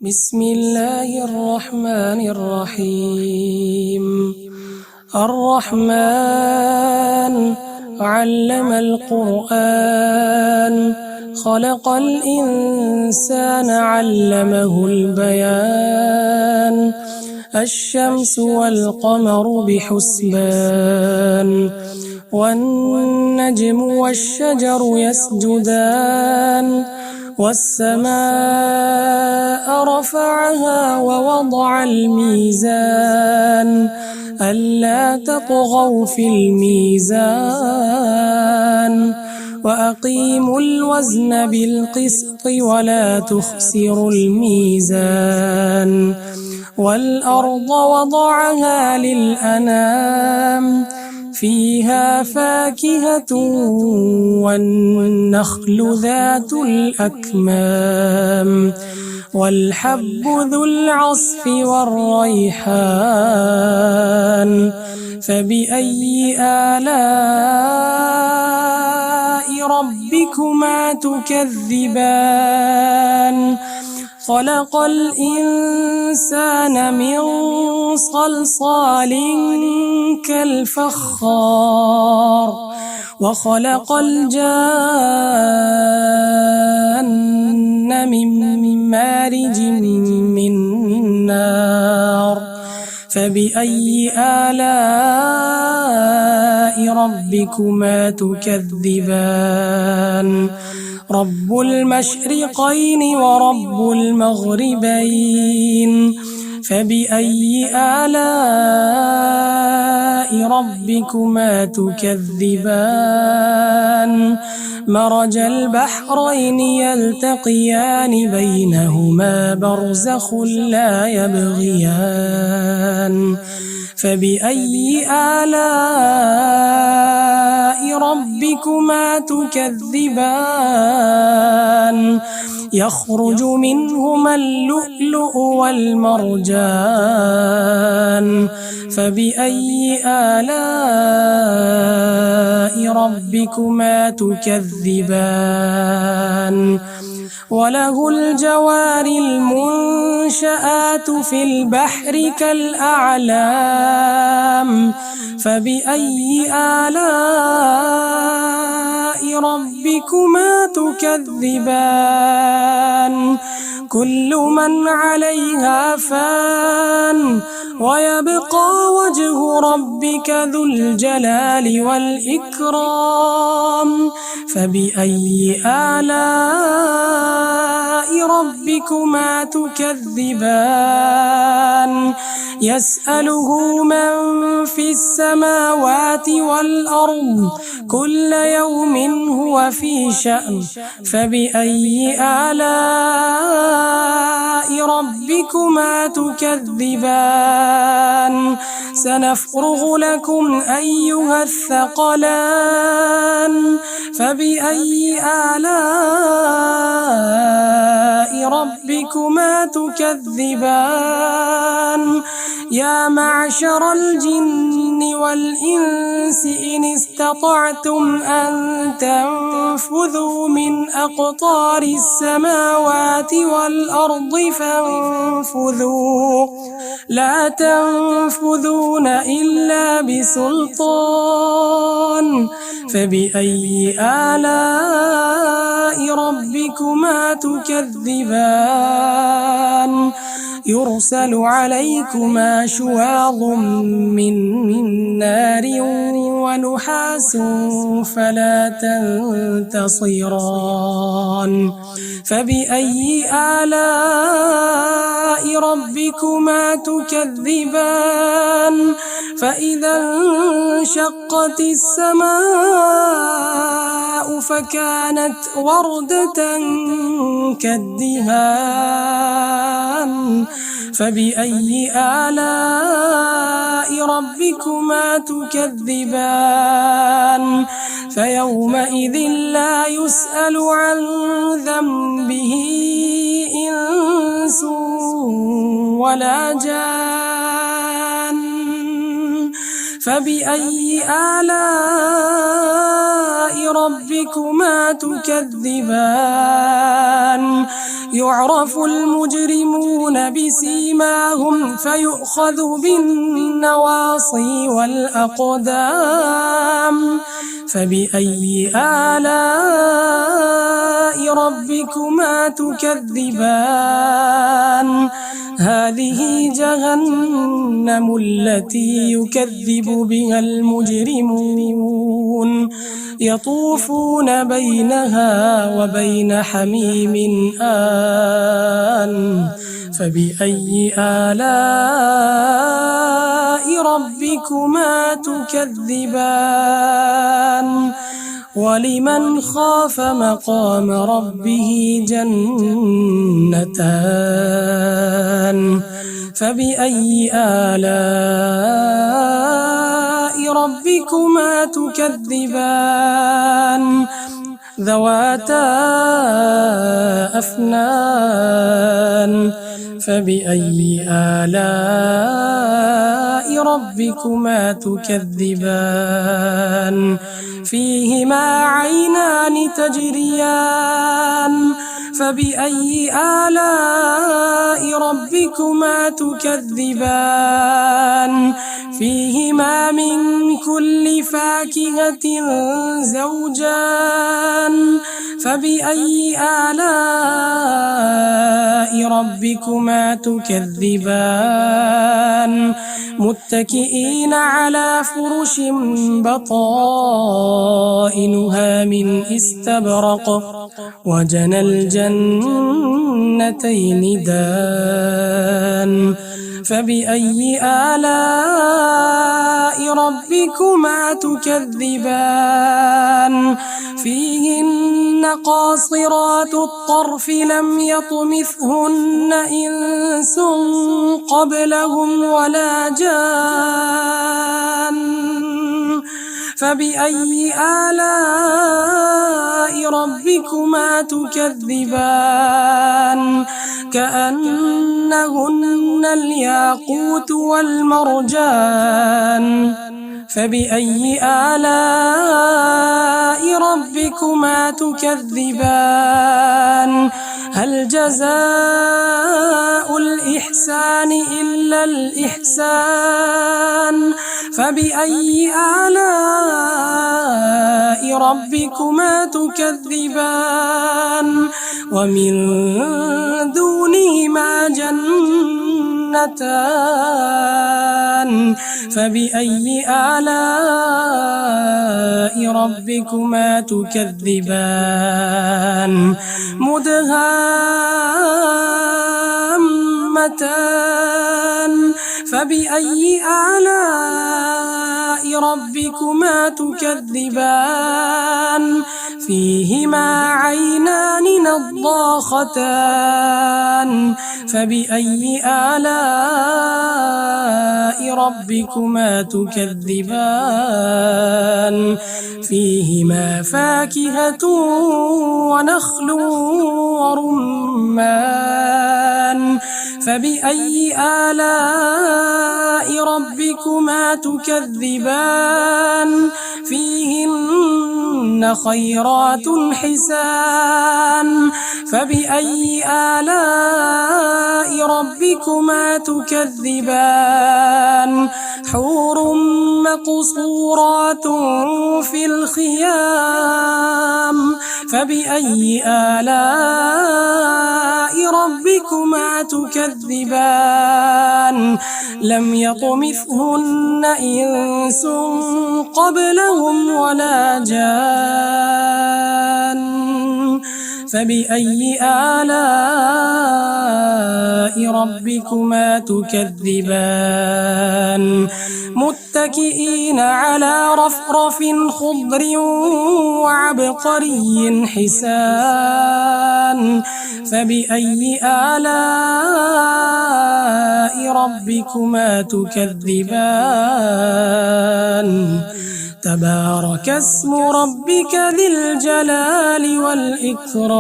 بسم الله الرحمن الرحيم. الرحمن علم القرآن، خلق الإنسان علمه البيان. الشمس والقمر بحسبان، والنجم والشجر يسجدان. والسماء رفعها ووضع الميزان، ألا تطغوا في الميزان. وأقيموا الوزن بالقسط ولا تخسروا الميزان. والأرض وضعها للأنام، فيها فاكهة والنخل ذات الأكمام، والحب ذو العصف والريحان. فبأي آلاء ربكما تكذبان؟ خلق الإنسان من صلصال كالفخار، وخلق الجان من مارج من نار. فبأي آلاء ربكما تكذبان؟ رب المشرقين ورب المغربين. فبأي آلاء ربكما تكذبان؟ مرج البحرين يلتقيان، بينهما برزخ لا يبغيان. فبأي آلاء ربكما تكذبان؟ يخرج منهما اللؤلؤ والمرجان. فبأي آلاء ربكما تكذبان؟ وله الجوار المنشآت في البحر كالأعلام. فبأي آلاء ربكما تكذبان؟ كل من عليها فان، ويبقى وجه ربك ذو الجلال والإكرام. فبأي آلاء ربكما تكذبان؟ يسأله من في السماوات والأرض، كل يوم هو في شأن. فبأي آلاء ربكما تكذبان؟ سنفرغ لكم أيها الثقلان. فبأي آلاء ربكما تكذبان؟ يا معشر الجن والإنس إن استطعتم أن تنفذوا من أقطار السماوات والأرض فانفذوا، لا تنفذون إلا بسلطان. فبأي آلاء ربكما تكذبان؟ يرسل عليكما شواظ من نار ونحاس فلا تنتصران. فبأي آلاء ربكما تكذبان؟ فإذا انشقت السماء فكانت وردة كالدهان. فبأي آلاء ربكما تكذبان؟ فيومئذ لا يسأل عن ذنبه إنس ولا جان. فبأي آلاء ربكما تكذبان يعرف المجرمون بسيماهم فيؤخذ بالنواصي والأقدام فبأي آلاء ربكما تكذبان هذه جهنم التي يكذب بها المجرمون يطوفون بينها وبين حميم آن فبأي آلاء ربكما تكذبان ولمن خاف مقام ربه جنتان فبأي آلاء ربكما تكذبان ذواتا أفنان فبأي آلاء ربكما تكذبان فيهما عينان تجريان فبأي آلاء ربكما تكذبان فيهما من كل فاكهة زوجان فبأي آلاء ربكما تكذبان متكئين على فرش بطائنها من استبرق وجنى الجنتين دان فبأي آلاء ربكما تكذبان فيهن قاصرات الطرف لم يطمثهن إنس قبلهم ولا جان فبأي آلاء ربكما تكذبان كأنهن الياقوت والمرجان فبأي آلاء ربكما تكذبان هل جزاء الإحسان إلا الإحسان فبأي آلاء ربكما تكذبان ومن دونهما جنتان فبأي آلاء ربكما تكذبان مدهامتان فبأي آلاء ربكما تكذبان فيهما عينان نضاختان فبأي آلاء ربكما تكذبان فيهما فاكهة ونخل ورمان فبأي آلاء ربكما تكذبان فيهن خيرات حسان فبأي آلاء ربكما تكذبان حور مقصورات في الخيام فبأي آلاء ربكما تكذبان لم يطمثهن إنس قبلهم ولا جان فبأي آلاء ربكما تكذبان متكئين على رفرف خضر وعبقري حسان فبأي آلاء ربكما تكذبان تبارك اسم ربك ذي الجلال والإكرام